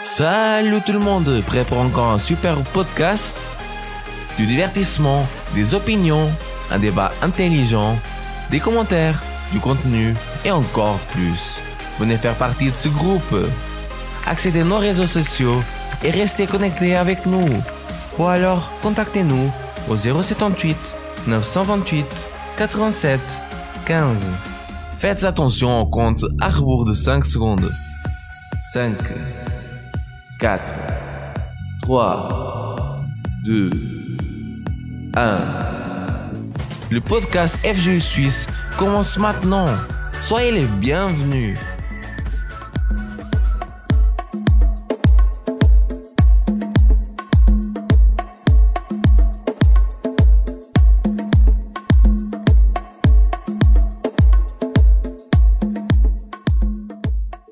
Salut tout le monde, prêt pour encore un super podcast? Du divertissement, des opinions, un débat intelligent, des commentaires, du contenu et encore plus. Venez faire partie de ce groupe. Accédez à nos réseaux sociaux et restez connectés avec nous. Ou alors, contactez-nous au 078 928 87 15. Faites attention, on compte à rebours de 5 secondes. 5, 4, 3, 2, 1. Le podcast FGU Suisse commence maintenant. Soyez les bienvenus.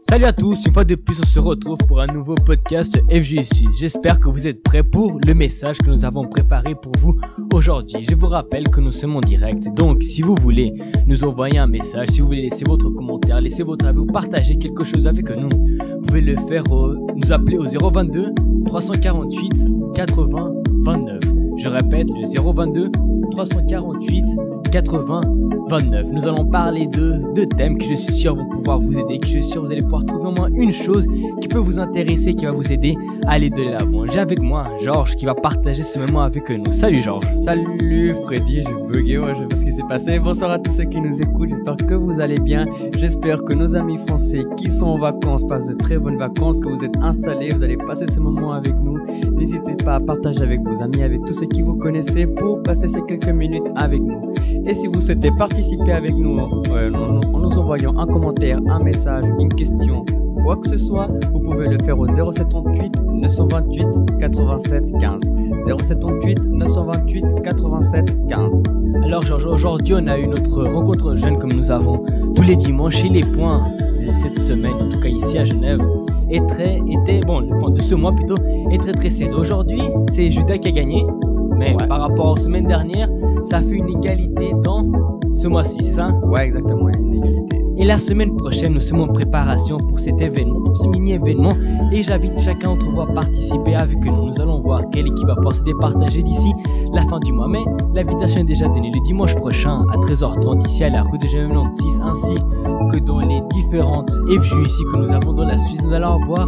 Salut à tous, une fois de plus on se retrouve pour un nouveau podcast FGU Suisse. J'espère que vous êtes prêts pour le message que nous avons préparé pour vous aujourd'hui. Je vous rappelle que nous sommes en direct, donc si vous voulez nous envoyer un message, si vous voulez laisser votre commentaire, laisser votre avis ou partager quelque chose avec nous, vous pouvez le faire, nous appeler au 022 348 80 29. Je répète, le 022 348 80 29. Nous allons parler de thèmes que je suis sûr vont pouvoir vous aider, que je suis sûr vous allez pouvoir trouver au moins une chose qui peut vous intéresser, qui va vous aider à aller de l'avant. J'ai avec moi Georges qui va partager ce moment avec nous. Salut Georges. Salut Freddy, je buguais, moi je sais pas ce qui s'est passé. Bonsoir à tous ceux qui nous écoutent, j'espère que vous allez bien. J'espère que nos amis français qui sont en vacances passent de très bonnes vacances, que vous êtes installés, vous allez passer ce moment avec nous. N'hésitez pas à partager avec vos amis, avec tous ceux qui vous connaissez pour passer ces quelques minutes avec nous. Et si vous souhaitez participer avec nous en nous envoyant un commentaire, un message, une question, quoi que ce soit, vous pouvez le faire au 078 928 87 15. 078 928 87 15. Alors Georges, aujourd'hui on a eu notre rencontre jeune comme nous avons tous les dimanches et les points de cette semaine, en tout cas ici à Genève, de ce mois plutôt, est très serré. Aujourd'hui c'est Judas qui a gagné, mais par rapport aux semaines dernières, ça fait une égalité dans ce mois-ci, c'est ça? Ouais, exactement, une égalité. Et la semaine prochaine, nous sommes en préparation pour cet événement, pour ce mini-événement, et j'invite chacun d'entre vous à participer avec nous. Nous allons voir quelle équipe va pouvoir se départager d'ici la fin du mois. Mais l'invitation est déjà donnée le dimanche prochain à 13h30 ici à la rue de Genève 96, ainsi que dans les différentes FGU ici que nous avons dans la Suisse. Nous allons voir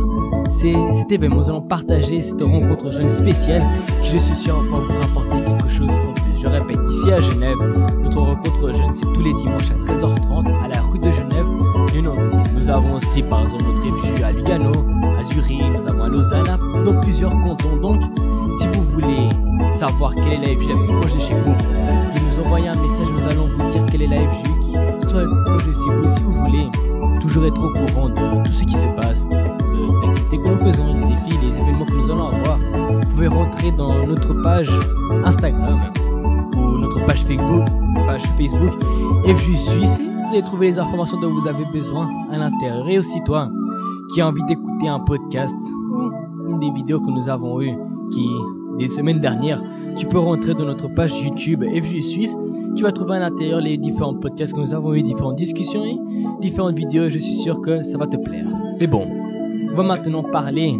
cet événement, nous allons partager cette rencontre jeune spéciale qui, je suis sûr, va vous rapporter quelque chose en plus. Je répète, ici à Genève, notre rencontre jeune, c'est tous les dimanches à 13h30 à la rue de Genève 96. Nous avons aussi par exemple notre FGU à Lugano, à Zurich, nous avons à Lausanne, dans plusieurs cantons. Donc, si vous voulez savoir quelle est la FGU la plus proche de chez vous, vous nous envoyez un message, nous allons vous dire quelle est la FGU qui se trouve la plus proche de chez vous. Si vous voulez toujours être au courant de tout ce qui se passe, des activités que nous faisons, des défis, des événements que nous allons avoir, vous pouvez rentrer dans notre page Instagram ou notre page Facebook FGU Suisse. Vous allez trouver les informations dont vous avez besoin à l'intérieur. Et aussi toi qui as envie d'écouter un podcast ou une des vidéos que nous avons eues des semaines dernières, tu peux rentrer dans notre page YouTube FGU Suisse. Tu vas trouver à l'intérieur les différents podcasts que nous avons eu, différentes discussions et différentes vidéos. Je suis sûr que ça va te plaire. Mais bon, on va maintenant parler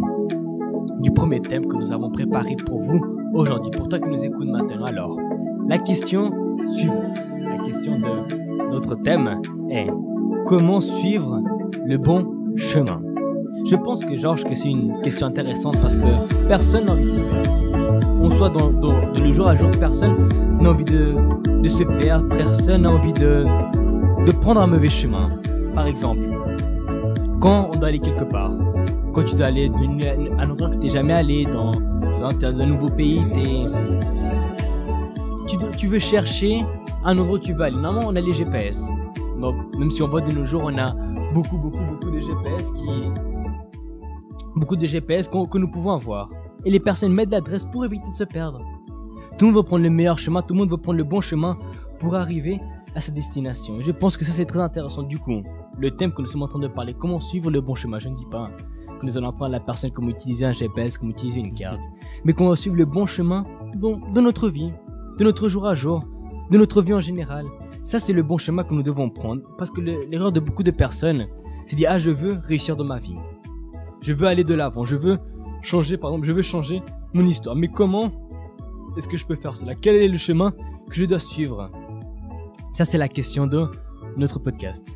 du premier thème que nous avons préparé pour vous aujourd'hui, pour toi qui nous écoutes maintenant. Alors, la question suivante, la question de notre thème est: comment suivre le bon chemin? Je pense que Georges, que c'est une question intéressante parce que personne n'a envie de se perdre. On soit dans le jour à jour, personne n'a envie de se perdre, personne n'a envie de prendre un mauvais chemin. Par exemple, quand on doit aller quelque part, quand tu dois aller à un endroit que tu n'es jamais allé, dans un nouveau pays, tu veux chercher un endroit où tu vas aller. Normalement, on a les GPS. Donc, même si on voit de nos jours, on a beaucoup de GPS que nous pouvons avoir. Et les personnes mettent l'adresse pour éviter de se perdre. Tout le monde veut prendre le meilleur chemin, tout le monde veut prendre le bon chemin pour arriver à sa destination. Et je pense que ça, c'est très intéressant. Du coup, le thème que nous sommes en train de parler, comment suivre le bon chemin. Je ne dis pas que nous allons apprendre à la personne comment utiliser un GPS, comment utiliser une carte, mais comment suivre le bon chemin de notre vie, de notre jour à jour, de notre vie en général. Ça, c'est le bon chemin que nous devons prendre, parce que l'erreur de beaucoup de personnes, c'est de dire « Ah, je veux réussir dans ma vie. Je veux aller de l'avant, je veux changer, par exemple, je veux changer mon histoire. Mais comment est-ce que je peux faire cela? Quel est le chemin que je dois suivre? Ça, c'est la question de notre podcast.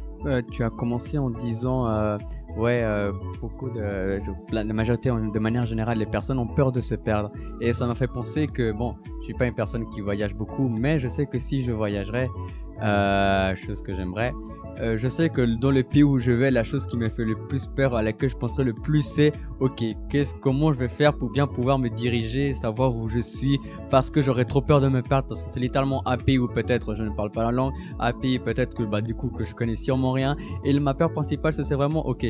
Tu as commencé en disant beaucoup la majorité, de manière générale, les personnes ont peur de se perdre. Et ça m'a fait penser que, bon, je suis pas une personne qui voyage beaucoup, mais je sais que si je voyagerais, chose que j'aimerais, je sais que dans le pays où je vais, la chose qui me fait le plus peur, à laquelle je penserai le plus, c'est ok, comment je vais faire pour bien pouvoir me diriger, savoir où je suis, parce que j'aurais trop peur de me perdre, parce que c'est littéralement un pays où peut-être je ne parle pas la langue, un pays peut-être que du coup que je connais sûrement rien, et ma peur principale c'est vraiment ok,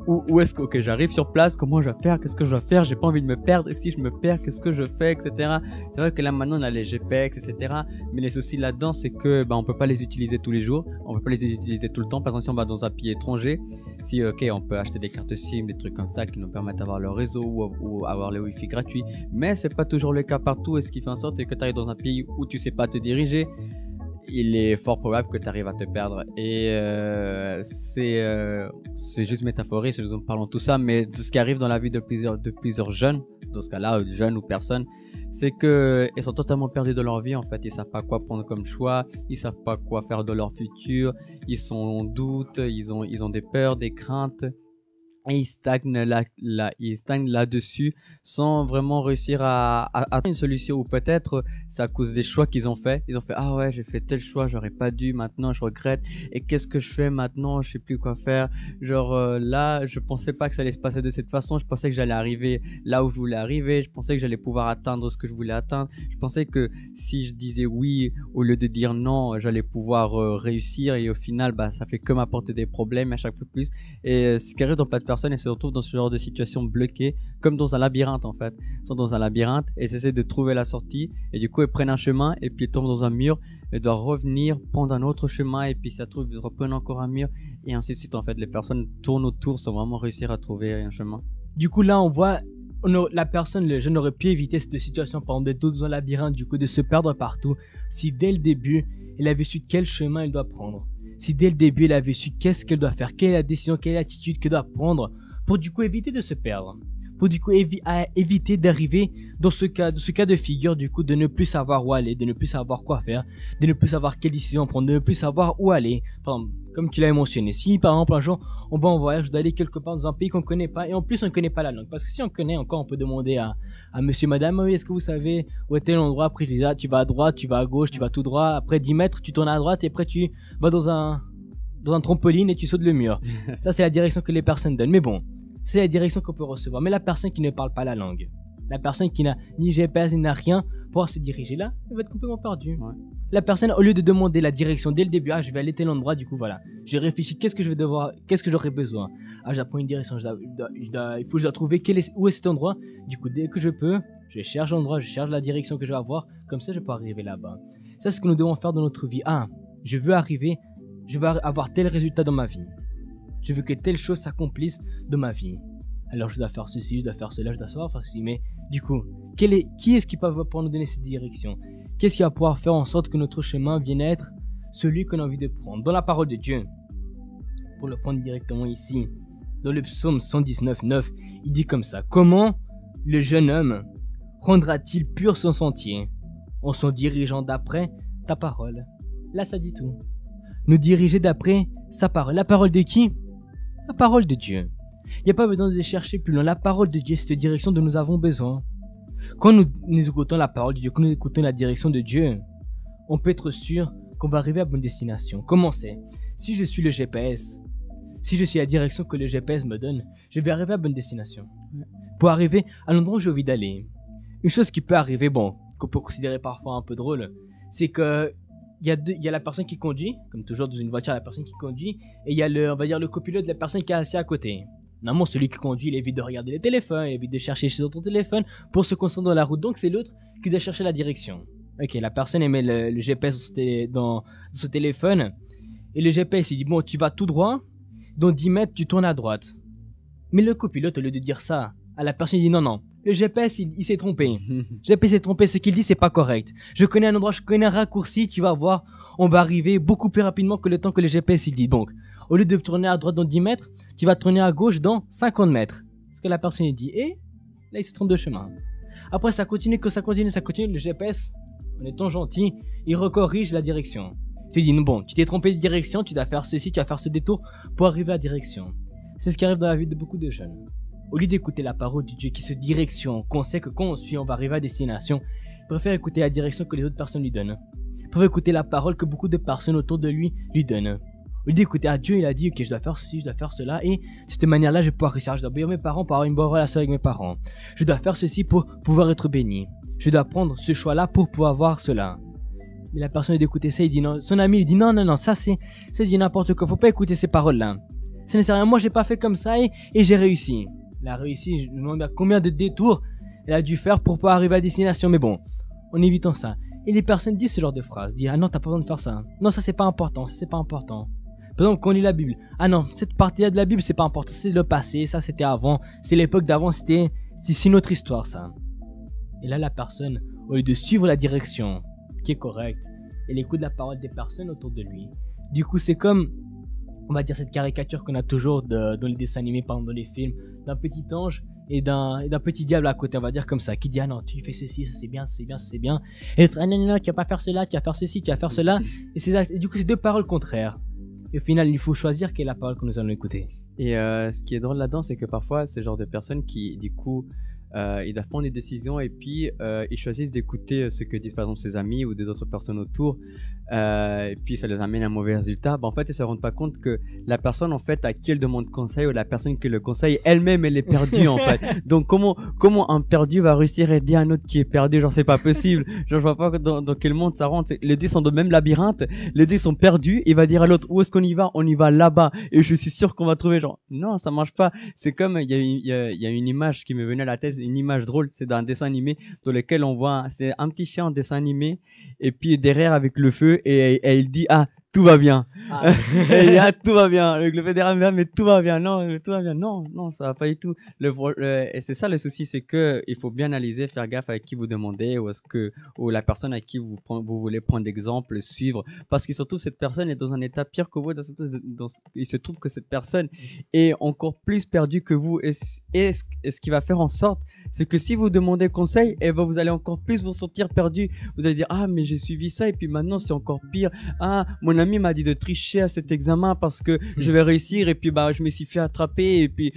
où est-ce que j'arrive sur place, comment je vais faire, qu'est-ce que je vais faire, j'ai pas envie de me perdre, et si je me perds, qu'est-ce que je fais, etc. C'est vrai que là maintenant on a les GPS, etc. Mais les soucis là-dedans c'est que on peut pas les utiliser tous les jours, on peut pas les utiliser tout le temps. Par exemple si on va dans un pays étranger, si on peut acheter des cartes SIM, des trucs comme ça qui nous permettent d'avoir le réseau ou avoir le Wi-Fi gratuit, mais c'est pas toujours le cas partout, et ce qui fait en sorte que tu arrives dans un pays où tu sais pas te diriger, il est fort probable que tu arrives à te perdre. Et c'est juste métaphorique, nous parlons de tout ça, mais de ce qui arrive dans la vie de plusieurs jeunes, dans ce cas-là, jeunes ou personnes, c'est qu'ils sont totalement perdus de leur vie en fait. Ils savent pas quoi prendre comme choix, ils savent pas quoi faire de leur futur, ils sont en doute, ils ont des peurs, des craintes. Et ils stagnent là-dessus sans vraiment réussir à trouver une solution, ou peut-être c'est à cause des choix qu'ils ont fait. Ils ont fait ah ouais, j'ai fait tel choix, j'aurais pas dû, maintenant je regrette, et qu'est-ce que je fais maintenant, je sais plus quoi faire. Genre là je pensais pas que ça allait se passer de cette façon, je pensais que j'allais arriver là où je voulais arriver, je pensais que j'allais pouvoir atteindre ce que je voulais atteindre, je pensais que si je disais oui au lieu de dire non, j'allais pouvoir réussir, et au final ça fait que m'apporter des problèmes à chaque fois plus. Et ce qui arrive dans pas de personnes et se retrouvent dans ce genre de situation bloquée, comme dans un labyrinthe en fait. Ils sont dans un labyrinthe et essaient de trouver la sortie, et du coup ils prennent un chemin et puis ils tombent dans un mur et doivent revenir, prendre un autre chemin, et puis ça trouve, ils reprennent encore un mur, et ainsi de suite en fait. Les personnes tournent autour sans vraiment réussir à trouver un chemin. Du coup là on voit la personne, le jeune aurait pu éviter cette situation, par exemple d'être dans un labyrinthe, du coup de se perdre partout, si dès le début il avait su quel chemin il doit prendre. Si dès le début, elle avait su qu'est-ce qu'elle doit faire, quelle est la décision, quelle est l'attitude qu'elle doit prendre pour du coup éviter de se perdre, pour du coup éviter d'arriver dans ce cas de figure, du coup de ne plus savoir où aller, de ne plus savoir quoi faire, de ne plus savoir quelle décision prendre, de ne plus savoir où aller. Par exemple, comme tu l'as mentionné, si par exemple un jour on va en voyage, d'aller quelque part dans un pays qu'on ne connaît pas, et en plus on ne connaît pas la langue, parce que si on connaît encore, on peut demander à monsieur, madame, oui, est-ce que vous savez où est tel endroit? Après tu vas à droite, tu vas à gauche, tu vas tout droit, après 10 mètres tu tournes à droite, et après tu vas dans un trampoline et tu sautes le mur. Ça c'est la direction que les personnes donnent, mais bon, c'est la direction qu'on peut recevoir. Mais la personne qui ne parle pas la langue, la personne qui n'a ni GPS ni n'a rien pour se diriger là, elle va être complètement perdue. Ouais. La personne, au lieu de demander la direction dès le début, je vais aller tel endroit, du coup voilà, j'ai réfléchi, qu'est-ce que j'aurais besoin, j'apprends une direction, il faut que je dois trouver où est cet endroit. Du coup dès que je peux, je cherche l'endroit, je cherche la direction que je vais avoir, comme ça je peux arriver là-bas. Ça c'est ce que nous devons faire dans notre vie. Je veux avoir tel résultat dans ma vie, je veux que telle chose s'accomplisse dans ma vie, alors je dois faire ceci, je dois faire cela, je dois savoir faire ceci. Mais du coup, qui est-ce qui va pouvoir nous donner cette direction? Qu'est-ce qui va pouvoir faire en sorte que notre chemin vienne être celui qu'on a envie de prendre? Dans la parole de Dieu, pour le prendre directement ici, dans le psaume 119:9, il dit comme ça: comment le jeune homme rendra-t-il pur son sentier en s'en dirigeant d'après ta parole? Là ça dit tout. Nous diriger d'après sa parole. La parole de qui? La parole de Dieu. Il n'y a pas besoin de chercher plus loin. La parole de Dieu, c'est cette direction dont nous avons besoin. Quand nous écoutons la parole de Dieu, quand nous écoutons la direction de Dieu, on peut être sûr qu'on va arriver à bonne destination. Comment c'est? Si je suis le GPS, si je suis la direction que le GPS me donne, je vais arriver à bonne destination. Pour arriver à l'endroit où j'ai envie d'aller. Une chose qui peut arriver, qu'on peut considérer parfois un peu drôle, c'est que il y a la personne qui conduit, comme toujours dans une voiture, la personne qui conduit, et il y a le copilote de la personne qui est assis à côté. Normalement, celui qui conduit, il évite de regarder les téléphones, il évite de chercher sur son téléphone pour se concentrer dans la route. Donc, c'est l'autre qui doit chercher la direction. Ok, la personne elle met le GPS dans son téléphone, et le GPS il dit bon, tu vas tout droit, dans 10 mètres, tu tournes à droite. Mais le copilote, au lieu de dire ça à la personne, il dit non, le GPS il s'est trompé. Le GPS s'est trompé, ce qu'il dit c'est pas correct. Je connais un endroit, je connais un raccourci, tu vas voir, on va arriver beaucoup plus rapidement que le temps que le GPS il dit. Donc, au lieu de tourner à droite dans 10 mètres, tu vas tourner à gauche dans 50 mètres. que la personne dit. Et là, il se trompe de chemin. Après, ça continue, le GPS, en étant gentil, il recorrige la direction. Tu dis, bon, tu t'es trompé de direction, tu dois faire ceci, tu vas faire ce détour pour arriver à la direction. C'est ce qui arrive dans la vie de beaucoup de jeunes. Au lieu d'écouter la parole de Dieu qui se direction, qu'on sait que quand on suit, on va arriver à destination, il préfère écouter la direction que les autres personnes lui donnent. Il préfère écouter la parole que beaucoup de personnes autour de lui donnent. Au lieu d'écouter à Dieu, il a dit, ok, je dois faire ceci, je dois faire cela, et de cette manière-là, je vais pouvoir réussir. Je dois obéir mes parents pour avoir une bonne relation avec mes parents. Je dois faire ceci pour pouvoir être béni. Je dois prendre ce choix-là pour pouvoir voir cela. Mais la personne d'écouter ça, il dit non. Son ami, il dit non, ça c'est du n'importe quoi. Faut pas écouter ces paroles-là. Ça ne sert à rien. Moi, j'ai pas fait comme ça et j'ai réussi. Elle a réussi. Je me demande combien de détours elle a dû faire pour pouvoir arriver à destination. Mais bon, en évitant ça. Et les personnes disent ce genre de phrases. Disent, ah non, t'as pas besoin de faire ça. Non, ça c'est pas important. Ça c'est pas important. Par exemple, quand on lit la Bible. Ah non, cette partie-là de la Bible, c'est pas important. C'est le passé. Ça c'était avant. C'est l'époque d'avant. C'est une autre histoire, ça. Et là, la personne, au lieu de suivre la direction qui est correcte, elle écoute la parole des personnes autour de lui. Du coup, c'est comme, on va dire, cette caricature qu'on a toujours dans les dessins animés, par exemple dans les films, d'un petit ange et d'un petit diable à côté, on va dire comme ça, qui dit, ah non, tu fais ceci, ça c'est bien, ça c'est bien, ça c'est bien. Et l'autre, ah non, tu vas pas faire cela, tu vas faire ceci, tu vas faire cela. Et du coup, c'est deux paroles contraires. Et au final, il faut choisir quelle est la parole que nous allons écouter. Et ce qui est drôle là-dedans, c'est que parfois, c'est le genre de personnes qui, du coup, ils doivent prendre des décisions et puis ils choisissent d'écouter ce que disent par exemple ses amis ou des autres personnes autour et puis ça les amène à un mauvais résultat. En fait, ils se rendent pas compte que la personne en fait à qui elle demande conseil ou la personne qui le conseille elle-même elle est perdue en fait. Donc comment un perdu va réussir à aider un autre qui est perdu? Genre c'est pas possible. Genre je vois pas dans quel monde ça rentre. Les deux sont dans le même labyrinthe, les deux sont perdus. Il va dire à l'autre où est-ce qu'on y va? On y va là-bas et je suis sûr qu'on va trouver. Genre non, ça marche pas. C'est comme il y a une image qui me venait à la tête, une image drôle, c'est d'un dessin animé dans lequel on voit c'est un petit chien en dessin animé et puis derrière avec le feu et il dit ah tout va bien. Ah. Et il dit ah tout va bien. Avec le fait derrière mais tout va bien. Non, tout va bien. Non, ça va pas du tout. Et c'est ça le souci, c'est que il faut bien analyser, faire gaffe à qui vous demandez ou la personne à qui vous voulez prendre d'exemple, suivre, parce que surtout cette personne est dans un état pire que vous. Il se trouve que cette personne est encore plus perdue que vous et ce qui va faire en sorte, c'est que si vous demandez conseil, et ben vous allez encore plus vous sentir perdu. Vous allez dire ah mais j'ai suivi ça et puis maintenant c'est encore pire. Ah mon ami m'a dit de tricher à cet examen parce que je vais réussir et puis bah je me suis fait attraper et puis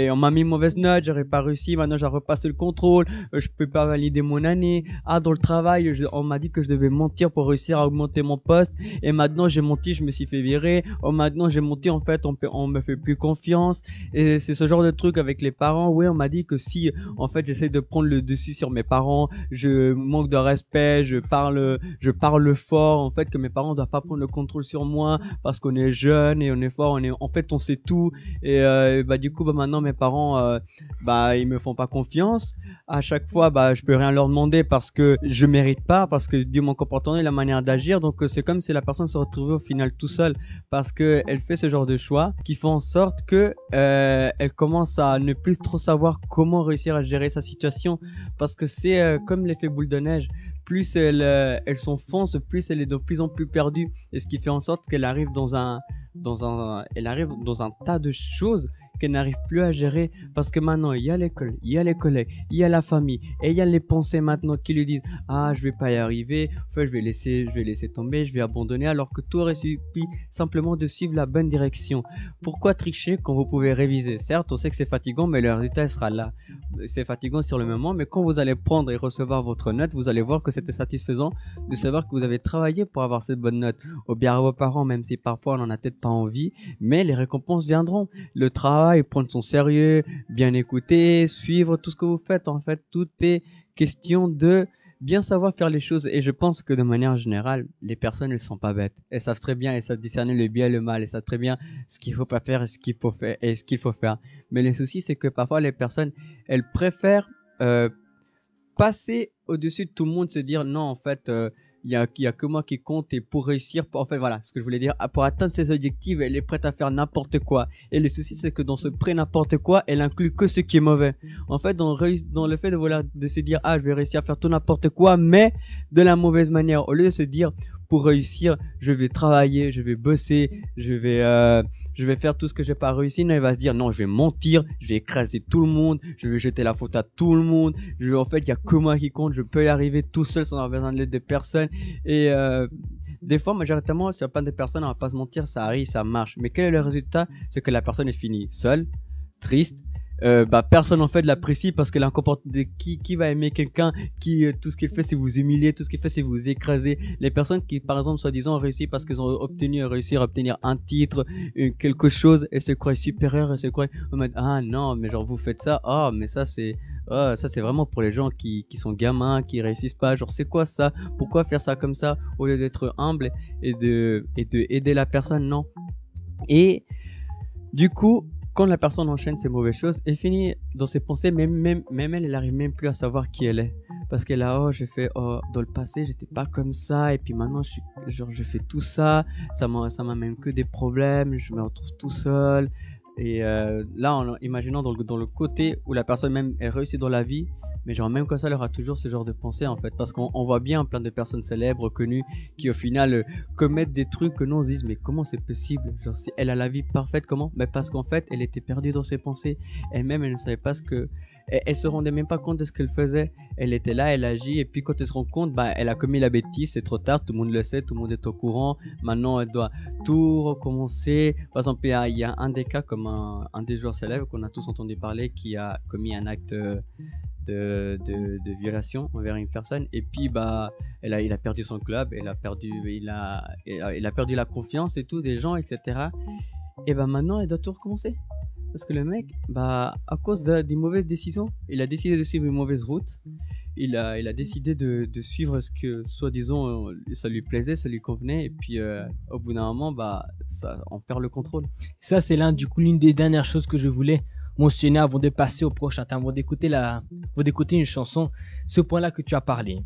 on m'a mis une mauvaise note, j'aurais pas réussi, maintenant j'ai repassé le contrôle, je peux pas valider mon année. Ah dans le travail on m'a dit que je devais mentir pour réussir à augmenter mon poste et maintenant j'ai menti, je me suis fait virer. Oh maintenant j'ai menti, en fait on me fait plus confiance. Et c'est ce genre de truc avec les parents. Oui, on m'a dit que si en fait j'essaie de prendre le dessus sur mes parents, je manque de respect, je parle fort, en fait que mes parents doivent pas prendre le contrôle sur moi parce qu'on est jeune et on est fort, en fait on sait tout et bah du coup bah maintenant mes parents bah ils me font pas confiance. À chaque fois bah je peux rien leur demander parce que je mérite pas, parce que dû mon comportement et la manière d'agir. Donc c'est comme si la personne se retrouvait au final tout seul parce que elle fait ce genre de choix qui font en sorte que elle commence à ne plus trop savoir comment réussir à gérer sa situation, parce que c'est comme l'effet boule de neige. Plus elle s'enfonce, plus elle est de plus en plus perdue, et ce qui fait en sorte qu'elle arrive dans un tas de choses qu'elle n'arrive plus à gérer, parce que maintenant il y a l'école, il y a les collègues, il y a la famille et il y a les pensées maintenant qui lui disent ah je vais pas y arriver, enfin je vais laisser tomber, je vais abandonner, alors que tout aurait suffi simplement de suivre la bonne direction. Pourquoi tricher quand vous pouvez réviser? Certes on sait que c'est fatigant, mais le résultat sera là. C'est fatigant sur le moment, mais quand vous allez prendre et recevoir votre note, vous allez voir que c'était satisfaisant de savoir que vous avez travaillé pour avoir cette bonne note. Au bien à vos parents, même si parfois on en a peut-être pas envie, mais les récompenses viendront. Le travail, prendre son sérieux, bien écouter, suivre tout ce que vous faites. En fait, tout est question de bien savoir faire les choses. Et je pense que de manière générale, les personnes, elles sont pas bêtes. Elles savent très bien, elles savent discerner le bien et le mal. Elles savent très bien ce qu'il faut pas faire et ce qu'il faut faire et ce qu'il faut faire. Mais le souci, c'est que parfois les personnes, elles préfèrent passer au-dessus de tout le monde, se dire non, en fait, il y a que moi qui compte, et pour réussir, en fait voilà ce que je voulais dire, pour atteindre ses objectifs elle est prête à faire n'importe quoi. Et le souci c'est que dans ce prêt n'importe quoi, elle inclut que ce qui est mauvais. En fait dans le fait de se dire ah je vais réussir à faire tout n'importe quoi mais de la mauvaise manière, au lieu de se dire pour réussir, je vais travailler, je vais bosser, je vais faire tout ce que j'ai pas réussi. Non, il va se dire non, je vais mentir, je vais écraser tout le monde, je vais jeter la faute à tout le monde. En fait, il y a que moi qui compte, je peux y arriver tout seul sans avoir besoin de l'aide de personne. Et des fois, majoritairement, sur plein de personnes, on va pas se mentir, ça arrive, ça marche. Mais quel est le résultat? C'est que la personne est finie seule, triste. Personne en fait l'apprécie parce qu'elle a un comportement de qui va aimer quelqu'un qui tout ce qu'il fait c'est vous humilier, tout ce qu'il fait c'est vous écraser. Les personnes qui par exemple soi-disant ont réussi parce qu'ils ont réussi à obtenir un titre, quelque chose, et se croient supérieurs, et se croient en mode ah non mais genre vous faites ça, ah mais ça c'est vraiment pour les gens qui sont gamins, qui réussissent pas, genre c'est quoi ça, pourquoi faire ça comme ça au lieu d'être humble et de aider la personne, non. Et du coup quand la personne enchaîne ces mauvaises choses, elle finit dans ses pensées, même elle arrive même plus à savoir qui elle est. Parce qu'elle a, dans le passé, j'étais pas comme ça, et puis maintenant, je fais tout ça, ça m'amène que des problèmes, je me retrouve tout seul. Et là, en imaginant dans le côté où la personne même, elle réussit dans la vie, mais genre même comme ça, elle aura toujours ce genre de pensée en fait, parce qu'on voit bien plein de personnes célèbres, connues, qui au final commettent des trucs que nous on se dit mais comment c'est possible, genre si elle a la vie parfaite, comment? Mais parce qu'en fait elle était perdue dans ses pensées, elle-même elle ne savait pas elle se rendait même pas compte de ce qu'elle faisait, elle était là, elle agit, et puis quand elle se rend compte, elle a commis la bêtise, c'est trop tard, tout le monde le sait, tout le monde est au courant, maintenant elle doit tout recommencer. Par exemple il y a un des cas comme un des joueurs célèbres qu'on a tous entendu parler qui a commis un acte de violation envers une personne, et puis il a perdu son club, il a perdu la confiance et tout des gens, etc. Et maintenant il doit tout recommencer parce que le mec à cause des mauvaises décisions, il a décidé de suivre une mauvaise route, il a décidé de suivre ce que soi-disant ça lui plaisait, ça lui convenait, et puis au bout d'un moment on perd le contrôle. Ça c'est l'une des dernières choses que je voulais mentionner avant de passer au prochain thème, avant d'écouter une chanson, ce point-là que tu as parlé.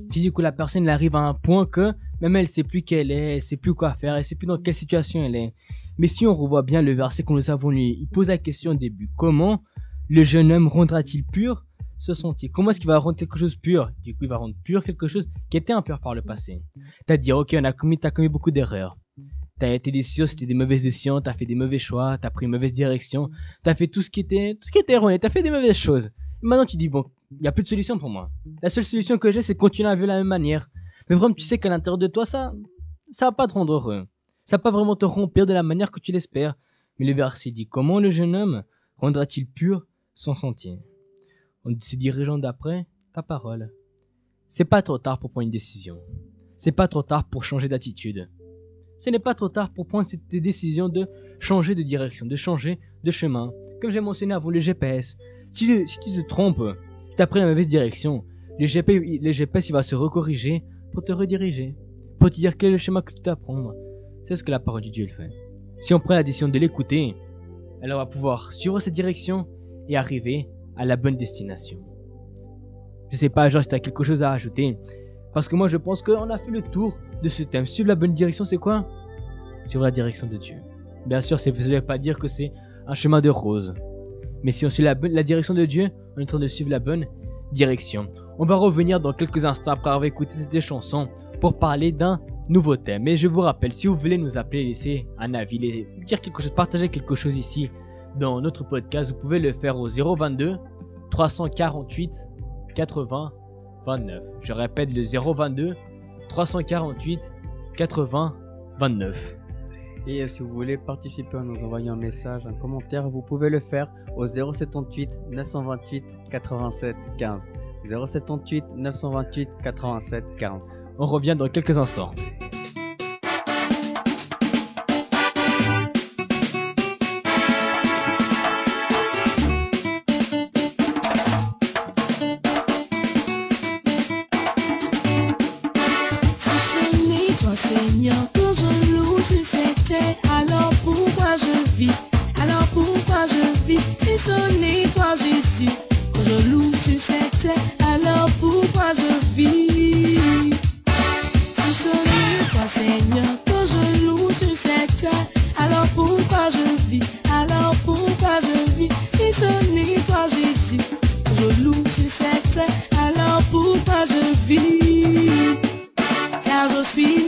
Puis du coup, la personne elle arrive à un point que même elle ne sait plus qui elle est, elle ne sait plus quoi faire, elle ne sait plus dans quelle situation elle est. Mais si on revoit bien le verset que nous avons lu, il pose la question au début. Comment le jeune homme rendra-t-il pur ce sentier? Comment est-ce qu'il va rendre quelque chose pur? Du coup, il va rendre pur quelque chose qui était impur par le passé. C'est-à-dire, ok, t'as commis beaucoup d'erreurs. Tes décisions, c'était des mauvaises décisions, t'as fait des mauvais choix, t'as pris une mauvaise direction, t'as fait tout ce qui était erroné, t'as fait des mauvaises choses. Et maintenant, tu dis, bon, il n'y a plus de solution pour moi. La seule solution que j'ai, c'est de continuer à vivre de la même manière. Mais vraiment, tu sais qu'à l'intérieur de toi, ça va pas te rendre heureux. Ça va pas vraiment te remplir de la manière que tu l'espères. Mais le verset dit, comment le jeune homme rendra-t-il pur son sentier? En se dirigeant d'après ta parole. C'est pas trop tard pour prendre une décision. C'est pas trop tard pour changer d'attitude. Ce n'est pas trop tard pour prendre cette décision de changer de direction, de changer de chemin. Comme j'ai mentionné avant le GPS, si tu te trompes, si tu as pris la mauvaise direction, le GPS il va se recorriger pour te rediriger, pour te dire quel est le chemin que tu dois prendre. C'est ce que la parole de Dieu fait. Si on prend la décision de l'écouter, alors on va pouvoir suivre cette direction et arriver à la bonne destination. Je sais pas, genre si tu as quelque chose à ajouter, parce que moi je pense qu'on a fait le tour de ce thème. Suivre la bonne direction, c'est quoi? Suivre la direction de Dieu. Bien sûr, ça ne veut pas dire que c'est un chemin de rose. Mais si on suit la direction de Dieu, on est en train de suivre la bonne direction. On va revenir dans quelques instants après avoir écouté cette chanson pour parler d'un nouveau thème. Mais je vous rappelle, si vous voulez nous appeler, laisser un avis, dire quelque chose, partager quelque chose ici dans notre podcast, vous pouvez le faire au 022 348 80 29. Je répète le 022 348 80 29. Et si vous voulez participer en nous envoyant un message, un commentaire, vous pouvez le faire au 078 928 87 15. 078 928 87 15. On revient dans quelques instants. Seigneur, quand je loue sur cette terre, alors pourquoi je vis? Alors pourquoi je vis? Si ce n'est toi Jésus, quand je loue sur cette terre, alors pourquoi je vis? Si ce n'est toi Seigneur, quand je loue sur cette terre, alors pourquoi je vis? Alors pourquoi je vis? Si ce n'est toi Jésus, quand je loue sur cette terre, alors pourquoi je vis? Car je suis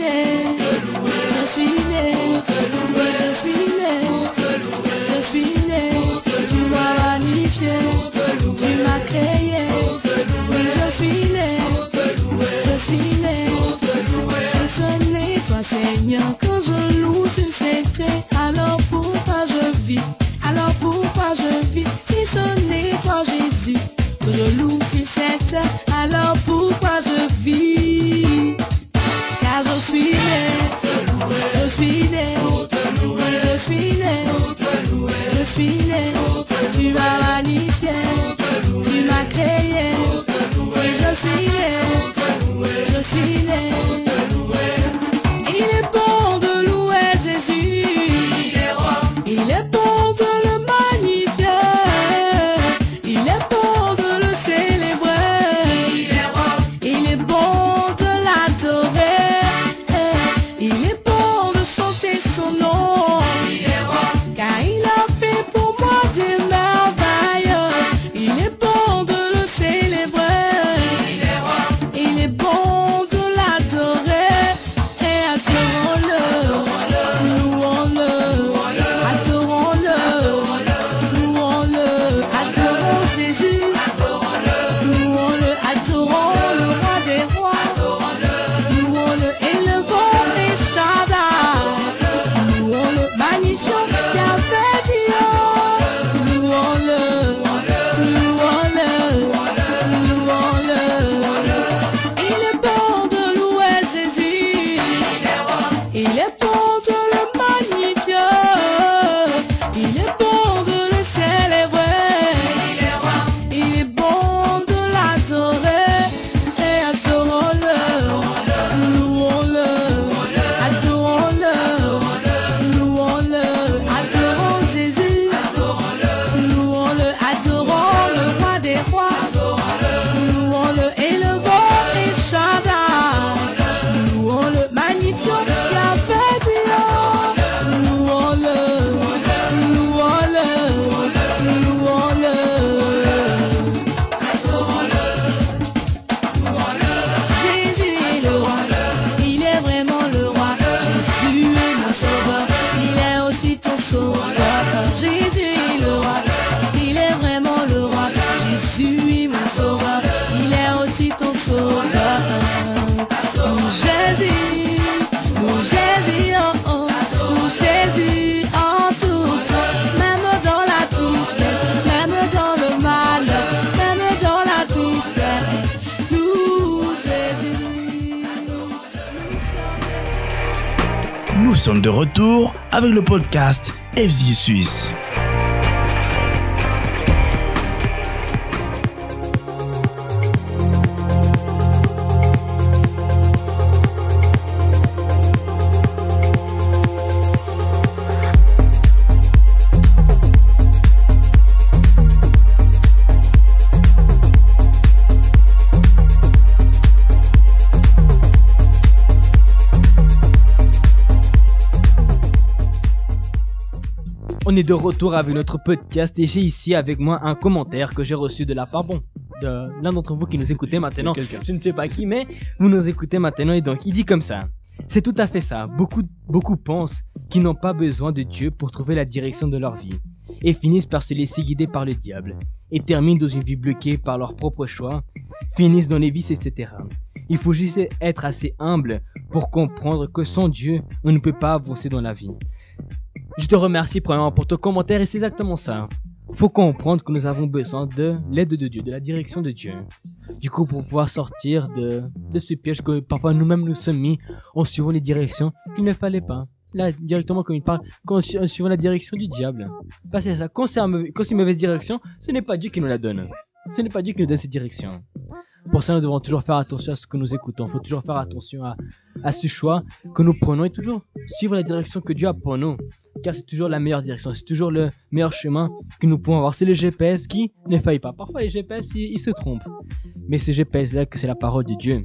sommes de retour avec le podcast FZ Suisse. On est de retour avec notre podcast et j'ai ici avec moi un commentaire que j'ai reçu de la part de l'un d'entre vous qui nous écoutez maintenant. Je ne sais pas qui, mais vous nous écoutez maintenant et donc il dit comme ça. C'est tout à fait ça. Beaucoup pensent qu'ils n'ont pas besoin de Dieu pour trouver la direction de leur vie et finissent par se laisser guider par le diable et terminent dans une vie bloquée par leurs propres choix, finissent dans les vices, etc. Il faut juste être assez humble pour comprendre que sans Dieu, on ne peut pas avancer dans la vie. Je te remercie premièrement pour ton commentaire et c'est exactement ça. Faut comprendre que nous avons besoin de l'aide de Dieu, de la direction de Dieu. Du coup, pour pouvoir sortir de ce piège que parfois nous-mêmes nous sommes mis en suivant les directions qu'il ne fallait pas. Là, directement comme il parle, en suivant la direction du diable. Parce que ça, quand c'est une mauvaise direction, ce n'est pas Dieu qui nous la donne. Ce n'est pas Dieu qui nous donne cette direction. Pour ça, nous devons toujours faire attention à ce que nous écoutons. Il faut toujours faire attention à ce choix que nous prenons et toujours suivre la direction que Dieu a pour nous. Car c'est toujours la meilleure direction, c'est toujours le meilleur chemin que nous pouvons avoir. C'est le GPS qui ne faille pas. Parfois, les GPS, ils se trompent. Mais ce GPS-là, que c'est la parole de Dieu,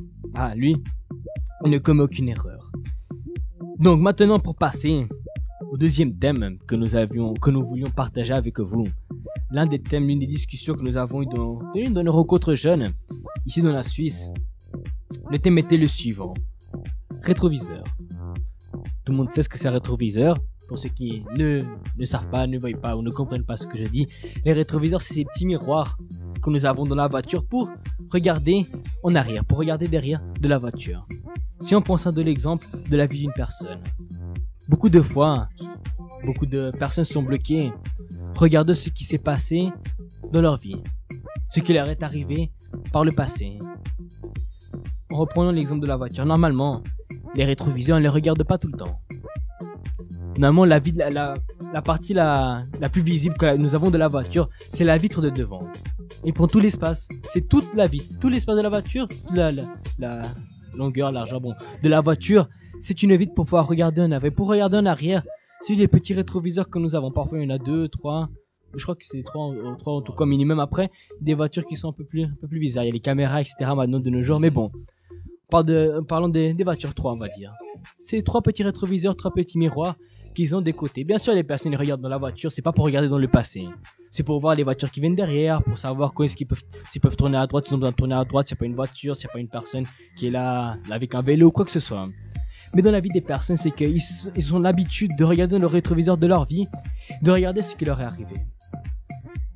lui, il ne commet aucune erreur. Donc maintenant, pour passer au deuxième thème que nous voulions partager avec vous. L'un des thèmes, l'une des discussions que nous avons eues dans nos rencontres jeunes, ici dans la Suisse. Le thème était le suivant. Rétroviseur. Tout le monde sait ce que c'est un rétroviseur. Pour ceux qui ne savent pas, ne voient pas ou ne comprennent pas ce que je dis, les rétroviseurs, c'est ces petits miroirs que nous avons dans la voiture pour regarder en arrière, pour regarder derrière de la voiture. Si on pense à de l'exemple de la vie d'une personne, beaucoup de fois, beaucoup de personnes sont bloquées, regardent ce qui s'est passé dans leur vie, ce qui leur est arrivé par le passé. En reprenant l'exemple de la voiture, normalement, les rétroviseurs, on ne les regarde pas tout le temps. Normalement, la partie la plus visible que nous avons de la voiture, c'est la vitre de devant. Et pour tout l'espace, c'est toute la vitre, tout l'espace de la voiture, la longueur, largeur, de la voiture, c'est une vitre pour pouvoir regarder en avant. Pour regarder en arrière, c'est les petits rétroviseurs que nous avons. Parfois, il y en a 2, 3, je crois que c'est 3 en tout cas minimum. Après, des voitures qui sont un peu plus bizarres. Il y a les caméras, etc. maintenant de nos jours, mais bon. Parlons des voitures 3, on va dire. C'est 3 petits rétroviseurs, 3 petits miroirs qu'ils ont des côtés. Bien sûr, les personnes regardent dans la voiture, c'est pas pour regarder dans le passé. C'est pour voir les s'ils viennent derrière, pour savoir s'ils peuvent tourner à droite, s'ils ont besoin de tourner à droite, s'il n'y a pas une voiture, s'il n'y a pas une personne qui est là avec un vélo ou quoi que ce soit. Mais dans la vie des personnes, c'est qu'ils ont l'habitude de regarder dans le rétroviseur de leur vie, de regarder ce qui leur est arrivé.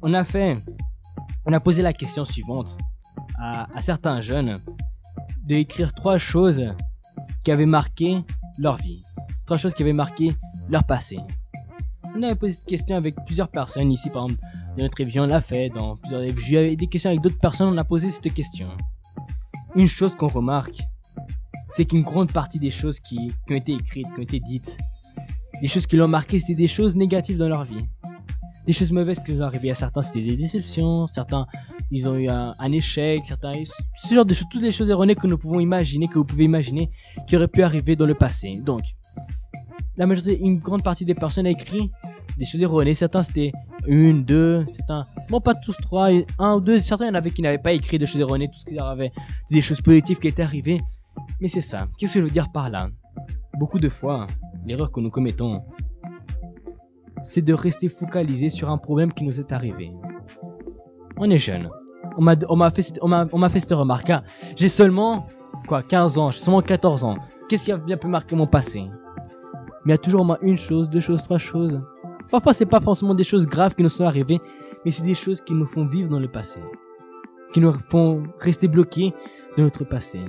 On a posé la question suivante à certains jeunes d'écrire 3 choses qui avaient marqué leur vie, 3 choses qui avaient marqué leur passé. On avait posé cette question avec plusieurs personnes ici, par exemple, dans notre révision, on l'a fait, dans plusieurs révisions, il y avait des questions avec d'autres personnes, on a posé cette question. Une chose qu'on remarque, c'est qu'une grande partie des choses qui ont été écrites, qui ont été dites, les choses qui l'ont marqué, c'était des choses négatives dans leur vie. Des choses mauvaises qui sont arrivées à certains, c'était des déceptions, certains, ils ont eu un échec, certains, ce genre de choses, toutes les choses erronées que nous pouvons imaginer, que vous pouvez imaginer, qui auraient pu arriver dans le passé. Donc, une grande partie des personnes a écrit des choses erronées. Certains, c'était 1, 2, certains, pas tous 3, 1 ou 2, certains, il y en avait qui n'avaient pas écrit des choses erronées, tout ce qu'ils avaient, des choses positives qui étaient arrivées. Mais c'est ça. Qu'est-ce que je veux dire par là? Beaucoup de fois, l'erreur que nous commettons, c'est de rester focalisé sur un problème qui nous est arrivé. On est jeune. On m'a fait cette remarque. J'ai seulement 15 ans, j'ai seulement 14 ans. Qu'est-ce qui a bien pu marquer mon passé? Mais il y a toujours au moins 1 chose, 2 choses, 3 choses. Parfois, c'est pas forcément des choses graves qui nous sont arrivées, mais c'est des choses qui nous font vivre dans le passé, qui nous font rester bloqués dans notre passé.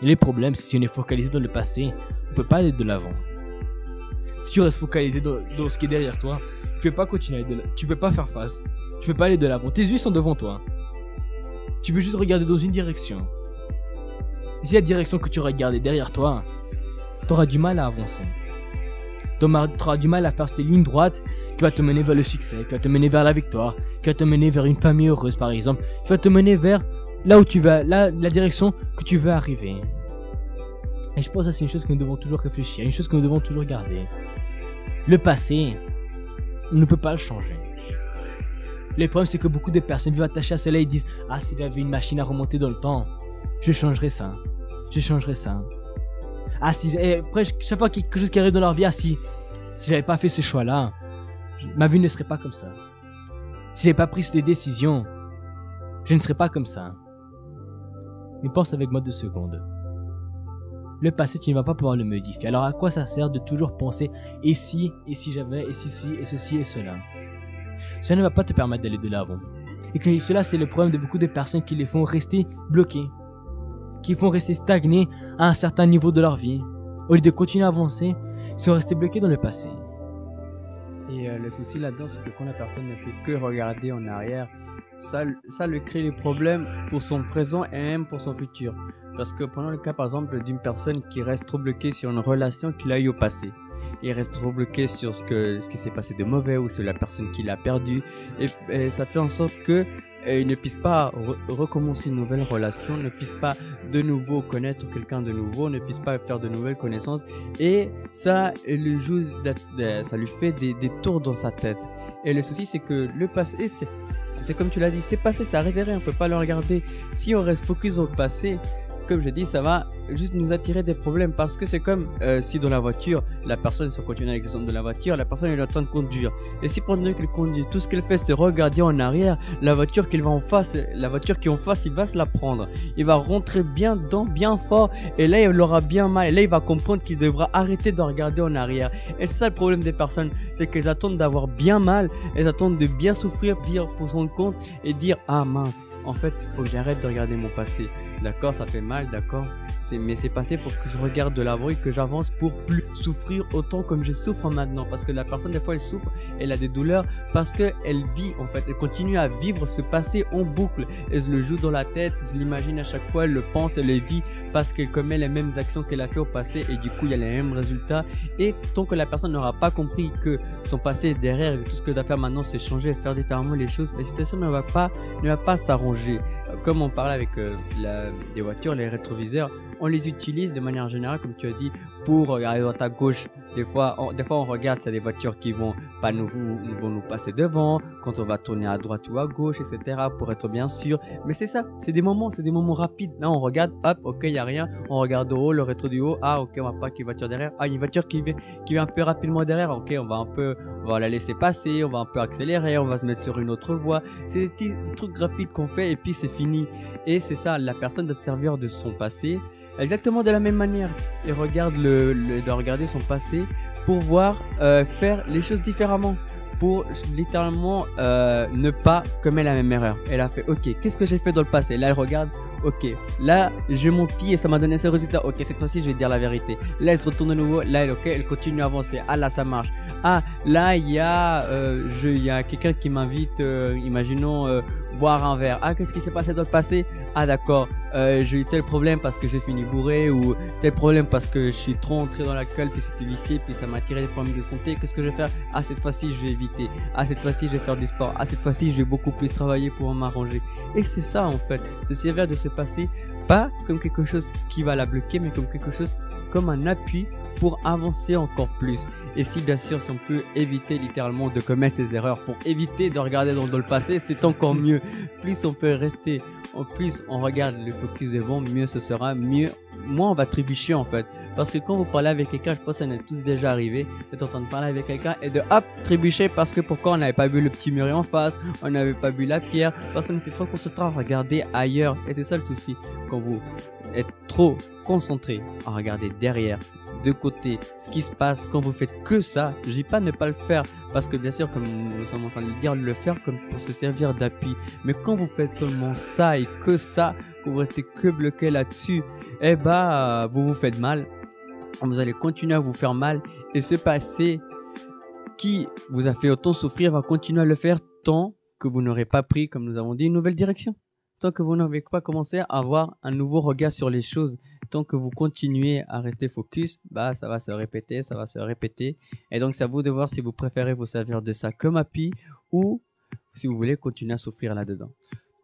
Et le problème, c'est si on est focalisé dans le passé, on peut pas aller de l'avant. Si tu restes focalisé dans ce qui est derrière toi, tu peux pas continuer, tu peux pas faire face, tu peux pas aller de l'avant. Tes yeux sont devant toi. Tu veux juste regarder dans une direction. Et si la direction que tu regardes est derrière toi, tu auras du mal à avancer. Tu auras du mal à faire cette ligne droite qui va te mener vers le succès, qui va te mener vers la victoire, qui va te mener vers une famille heureuse par exemple, qui va te mener vers là où tu vas, la direction que tu veux arriver. Et je pense que ça c'est une chose que nous devons toujours réfléchir, une chose que nous devons toujours garder. Le passé, on ne peut pas le changer. Le problème c'est que beaucoup de personnes vivent attachées à cela et disent « Ah, si j'avais une machine à remonter dans le temps, je changerais ça. Je changerais ça. » Ah, si après, chaque fois qu'il y a quelque chose qui arrive dans leur vie, ah, si j'avais pas fait ce choix-là, ma vie ne serait pas comme ça. Si j'avais pas pris cette décision, je ne serais pas comme ça. Mais pense avec moi 2 secondes. Le passé, tu ne vas pas pouvoir le modifier. Alors à quoi ça sert de toujours penser « Et si j'avais, et si ci, et ceci, et cela ?» Cela ne va pas te permettre d'aller de l'avant. Et que cela, c'est le problème de beaucoup de personnes qui les font rester bloquées, qui font rester stagnés à un certain niveau de leur vie. Au lieu de continuer à avancer, ils sont restés bloqués dans le passé. Et le souci là-dedans, c'est que quand la personne ne fait que regarder en arrière, ça lui crée des problèmes pour son présent et même pour son futur. Parce que prenons le cas par exemple d'une personne qui reste trop bloquée sur une relation qu'il a eue au passé. Il reste trop bloqué sur ce qui s'est passé de mauvais ou sur la personne qu'il a perdue. Et ça fait en sorte que il ne puisse pas recommencer une nouvelle relation, ne puisse pas de nouveau connaître quelqu'un de nouveau, ne puisse pas faire de nouvelles connaissances. Et ça lui fait des tours dans sa tête. Et le souci, c'est que le passé, c'est comme tu l'as dit, c'est passé, ça arrête rien, on ne peut pas le regarder. Si on reste focus sur le passé, comme je dis, ça va juste nous attirer des problèmes parce que c'est comme si dans la voiture, la personne, si on continue avec l'exemple de la voiture, la personne elle est en train de conduire. Et si pendant qu'elle conduit, tout ce qu'elle fait c'est regarder en arrière, la voiture qui est en face, il va se la prendre. Il va rentrer bien dedans, bien fort et là il aura bien mal. Et là il va comprendre qu'il devra arrêter de regarder en arrière. Et c'est ça le problème des personnes, c'est qu'elles attendent d'avoir bien mal, elles attendent de bien souffrir pour se rendre compte et dire « Ah mince, en fait, faut que j'arrête de regarder mon passé. » D'accord, ça fait mal, d'accord, mais c'est passé pour que je regarde de l'avant et que j'avance pour plus souffrir autant comme je souffre maintenant. Parce que la personne, des fois, elle souffre, elle a des douleurs parce qu'elle vit, en fait, elle continue à vivre ce passé en boucle. Elle se le joue dans la tête, elle se l'imagine à chaque fois, elle le pense, elle le vit parce qu'elle commet les mêmes actions qu'elle a fait au passé et du coup, il y a les mêmes résultats. Et tant que la personne n'aura pas compris que son passé est derrière et que tout ce que doit faire maintenant, c'est changer, faire différemment les choses, la situation ne va pas s'arranger. Comme on parlait avec les voitures, les rétroviseurs, on les utilise de manière générale, comme tu as dit, pour regarder droite à gauche. Des fois on regarde, c'est des voitures qui vont nous passer devant, quand on va tourner à droite ou à gauche, etc. pour être bien sûr. Mais c'est ça, c'est des moments rapides. Là, on regarde, hop, ok, il n'y a rien. On regarde au haut, le rétro du haut. Ah, ok, on va pas qu'il y ait une voiture derrière. Ah, une voiture qui vient un peu rapidement derrière. Ok, on va la laisser passer, on va un peu accélérer, on va se mettre sur une autre voie. C'est des petits trucs rapides qu'on fait et puis c'est fini. Et c'est ça, la personne doit se servir de son passé exactement de la même manière et de regarder son passé pour voir faire les choses différemment, pour littéralement ne pas commettre la même erreur. Elle a fait ok, qu'est-ce que j'ai fait dans le passé? Là elle regarde, ok, là j'ai menti et ça m'a donné ce résultat. Ok, cette fois-ci je vais dire la vérité. Là elle se retourne de nouveau, là elle continue à avancer. Ah là ça marche. Ah là il y a quelqu'un qui m'invite, imaginons boire un verre. Ah, qu'est-ce qui s'est passé dans le passé? Ah d'accord, j'ai eu tel problème parce que j'ai fini bourré, ou tel problème parce que je suis trop entré dans l'alcool puis c'était vicié puis ça m'a tiré des problèmes de santé. Qu'est-ce que je vais faire? Ah, cette fois-ci je vais éviter. Ah, cette fois-ci je vais faire du sport. Ah, cette fois-ci je vais beaucoup plus travailler pour m'arranger. Et c'est ça en fait, se servir de ce passé pas comme quelque chose qui va la bloquer, mais comme quelque chose, comme un appui pour avancer encore plus. Et si bien sûr, si on peut éviter littéralement de commettre ces erreurs, pour éviter de regarder dans le passé, c'est encore mieux. Plus on peut rester, en plus on regarde le focus devant, mieux ce sera, moins on va trébucher en fait. Parce que quand vous parlez avec quelqu'un, je pense que ça nous est tous déjà arrivé, d'être en train de parler avec quelqu'un et de hop, trébucher parce que pourquoi on n'avait pas vu le petit mur en face, on n'avait pas vu la pierre, parce qu'on était trop concentré à regarder ailleurs. Et c'est ça le souci, quand vous êtes trop concentré à regarder derrière, de côté, ce qui se passe, quand vous faites que ça, je dis pas ne pas le faire, parce que bien sûr, comme nous sommes en train de le dire, le faire comme pour se servir d'appui. Mais quand vous faites seulement ça et que ça, que vous restez que bloqué là-dessus, eh bah, vous vous faites mal. Vous allez continuer à vous faire mal. Et ce passé qui vous a fait autant souffrir va continuer à le faire tant que vous n'aurez pas pris, comme nous avons dit, une nouvelle direction. tant que vous n'avez pas commencé à avoir un nouveau regard sur les choses, tant que vous continuez à rester focus, bah ça va se répéter. Et donc c'est à vous de voir si vous préférez vous servir de ça comme appui ou si vous voulez continuer à souffrir là-dedans.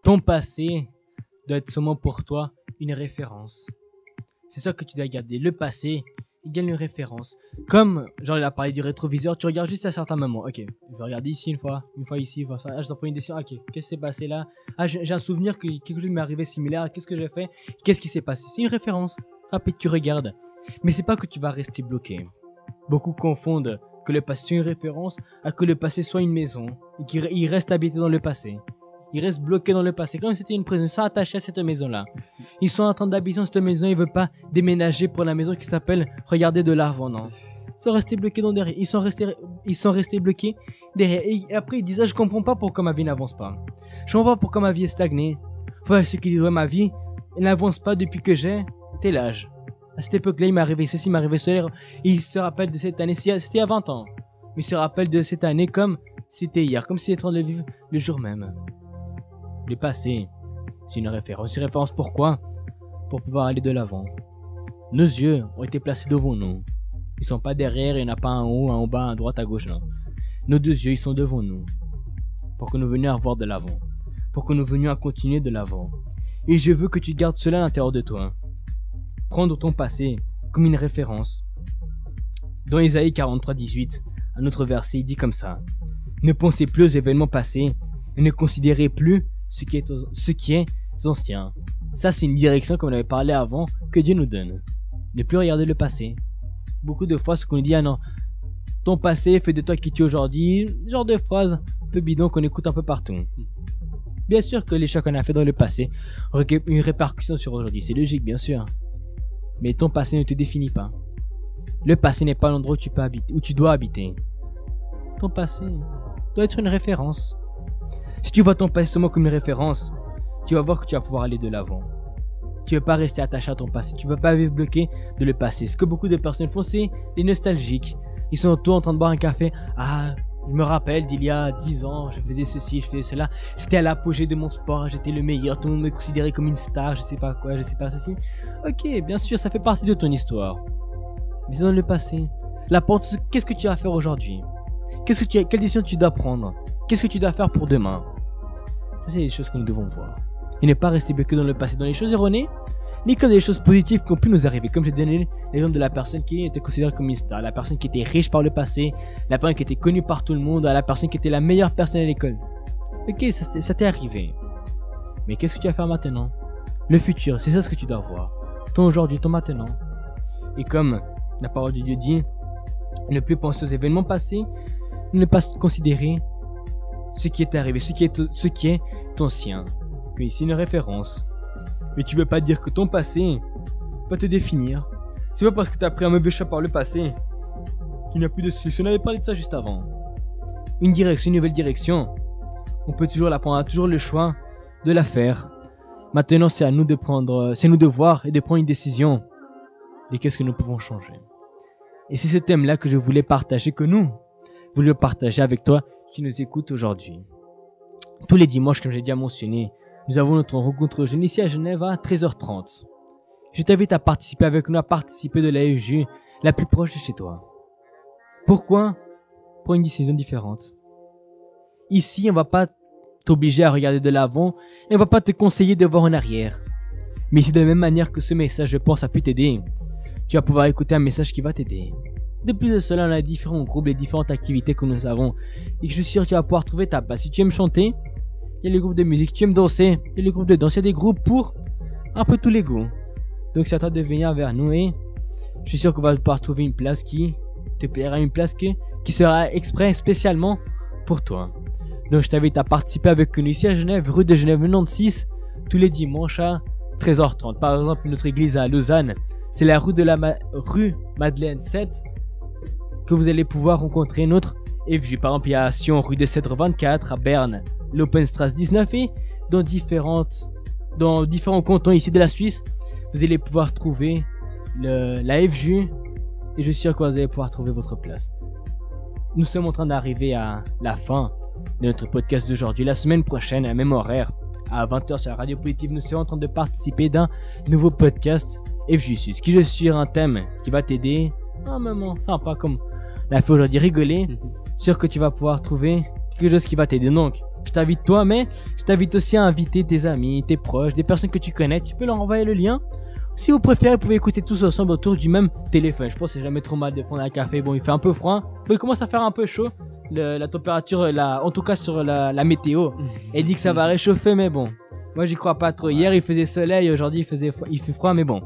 Ton passé doit être seulement pour toi une référence. C'est ça que tu dois garder. Le passé, il gagne une référence. Comme, genre, il a parlé du rétroviseur, tu regardes juste à certains moments. Ok, je vais regarder ici une fois ici, une fois ça. Ah, je dois prendre une décision. Ok, qu'est-ce qui s'est passé là? Ah, j'ai un souvenir que quelque chose m'est arrivé similaire. Qu'est-ce que j'ai fait? Qu'est-ce qui s'est passé? C'est une référence. Ah, puis tu regardes. Mais c'est pas que tu vas rester bloqué. Beaucoup confondent que le passé soit une référence à que le passé soit une maison. Et qu'il reste habité dans le passé. Ils restent bloqués dans le passé, comme si c'était une prison. Ils sont attachés à cette maison-là. Ils sont en train d'habiter dans cette maison. Ils ne veulent pas déménager pour la maison qui s'appelle Regarder de l'avant, non. Ils sont restés bloqués dans derrière. Ils sont restés bloqués derrière. Et après, ils disent, ah, je comprends pas pourquoi ma vie n'avance pas. Je comprends pas pourquoi ma vie est stagnée. Voilà ceux qui disent, ouais, ma vie n'avance pas depuis que j'ai tel âge. À cette époque-là, il m'est arrivé ceci, il m'est arrivé cela. Ils se rappellent de cette année. C'était il y a 20 ans. Ils se rappellent de cette année comme c'était hier, comme s'ils étaient en train de vivre le jour même. Le passé, c'est une référence. Une référence pourquoi? Pour pouvoir aller de l'avant. Nos yeux ont été placés devant nous. Ils sont pas derrière, il n'y en a pas un haut, un en bas, un à droite, à gauche, non. Nos deux yeux, ils sont devant nous. Pour que nous venions à voir de l'avant. Pour que nous venions à continuer de l'avant. Et je veux que tu gardes cela à l'intérieur de toi. Prendre ton passé comme une référence. Dans Ésaïe 43, 18, un autre verset, il dit comme ça. Ne pensez plus aux événements passés et ne considérez plus ce qui est ancien. Ça, c'est une direction, comme on avait parlé avant, que Dieu nous donne. Ne plus regarder le passé. Beaucoup de fois, ce qu'on dit, ah non, ton passé fait de toi qui tu es aujourd'hui, ce genre de phrase un peu bidon qu'on écoute un peu partout. Bien sûr que les choix qu'on a fait dans le passé ont une répercussion sur aujourd'hui, c'est logique, bien sûr. Mais ton passé ne te définit pas. Le passé n'est pas l'endroit où tu peux habiter, où tu dois habiter. Ton passé doit être une référence. Si tu vois ton passé seulement comme une référence, tu vas voir que tu vas pouvoir aller de l'avant. Tu ne vas pas rester attaché à ton passé. Tu ne vas pas vivre bloqué de le passé. Ce que beaucoup de personnes font, c'est les nostalgiques. Ils sont tous en train de boire un café. Ah, je me rappelle d'il y a 10 ans, je faisais ceci, je faisais cela. C'était à l'apogée de mon sport, j'étais le meilleur. Tout le monde me considérait comme une star, je sais pas quoi, je sais pas ceci. Ok, bien sûr, ça fait partie de ton histoire. Mais c'est dans le passé. La porte, qu'est-ce que tu vas faire aujourd'hui? Quelle décision tu dois prendre? Qu'est-ce que tu dois faire pour demain? Ça, c'est les choses que nous devons voir. Et ne pas rester bloqué dans le passé, dans les choses erronées, ni que des choses positives qui ont pu nous arriver. Comme j'ai donné l'exemple de la personne qui était considérée comme une star, la personne qui était riche par le passé, la personne qui était connue par tout le monde, la personne qui était la meilleure personne à l'école. Ok, ça t'est arrivé. Mais qu'est-ce que tu vas faire maintenant? Le futur, c'est ça ce que tu dois voir. Ton aujourd'hui, ton maintenant. Et comme la parole de Dieu dit, ne plus penser aux événements passés, ne pas considérer ce qui est arrivé, ce qui est ancien. Que ici une référence. Mais tu ne peux pas dire que ton passé va te définir. C'est pas parce que tu as pris un mauvais choix par le passé qu'il n'y a plus de solution. On avait parlé de ça juste avant. Une direction, une nouvelle direction, on peut toujours la prendre, on a toujours le choix de la faire. Maintenant, c'est à nous de prendre, c'est nous de voir et de prendre une décision de qu'est-ce que nous pouvons changer. Et c'est ce thème-là que je voulais partager, que nous voulions partager avec toi qui nous écoute aujourd'hui. Tous les dimanches, comme j'ai déjà mentionné, nous avons notre rencontre jeune ici à Genève à 13h30. Je t'invite à participer avec nous, à participer de la FJ la plus proche de chez toi. Pourquoi? Pour une décision différente. Ici, on ne va pas t'obliger à regarder de l'avant et on ne va pas te conseiller de voir en arrière. Mais si de la même manière que ce message, je pense, a pu t'aider, tu vas pouvoir écouter un message qui va t'aider. De plus de cela, on a différents groupes, les différentes activités que nous avons. Et je suis sûr que tu vas pouvoir trouver ta place. Si tu aimes chanter, il y a les groupes de musique. Tu aimes danser, il y a les groupes de danse. Il y a des groupes pour un peu tous les goûts. Donc c'est à toi de venir vers nous et je suis sûr qu'on va pouvoir trouver une place qui te plaira, une place qui sera exprès spécialement pour toi. Donc je t'invite à participer avec nous ici à Genève, rue de Genève 96, tous les dimanches à 13h30. Par exemple, notre église à Lausanne, c'est la rue Madeleine 7 que vous allez pouvoir rencontrer notre FJ. Par exemple, il y a Sion, rue de Cèdre 24, à Berne, l'Openstrasse 19 et dans différents cantons ici de la Suisse, vous allez pouvoir trouver la FJ et je suis sûr que vous allez pouvoir trouver votre place. Nous sommes en train d'arriver à la fin de notre podcast d'aujourd'hui. La semaine prochaine, à même horaire, à 20h sur la radio positive, nous serons en train de participer d'un nouveau podcast FJSUS qui je suis sur un thème qui va t'aider. Un moment sympa comme la fait aujourd'hui, rigoler. Sûr que tu vas pouvoir trouver quelque chose qui va t'aider. Donc, je t'invite toi, mais je t'invite aussi à inviter tes amis, tes proches, des personnes que tu connais. Tu peux leur envoyer le lien. Si vous préférez, vous pouvez écouter tous ensemble autour du même téléphone. Je pense que c'est jamais trop mal de prendre un café. Bon, il fait un peu froid. Il commence à faire un peu chaud. La température, en tout cas sur la météo, elle dit que ça va réchauffer, mais bon. Moi, j'y crois pas trop. Hier, il faisait soleil. Aujourd'hui, il fait froid, mais bon.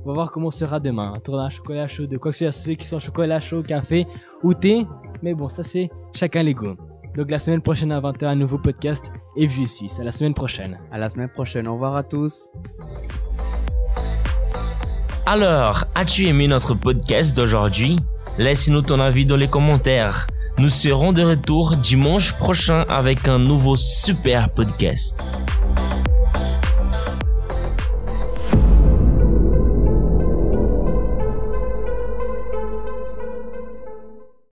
On va voir comment sera demain. Un tour d'un chocolat chaud, de quoi que ce soit, ceux qui sont chocolat chaud, café ou thé. Mais bon, ça c'est chacun les goûts. Donc la semaine prochaine à 20h, un nouveau podcast. Et je suis. À la semaine prochaine. À la semaine prochaine. Au revoir à tous. Alors, as-tu aimé notre podcast d'aujourd'hui? Laisse-nous ton avis dans les commentaires. Nous serons de retour dimanche prochain avec un nouveau super podcast.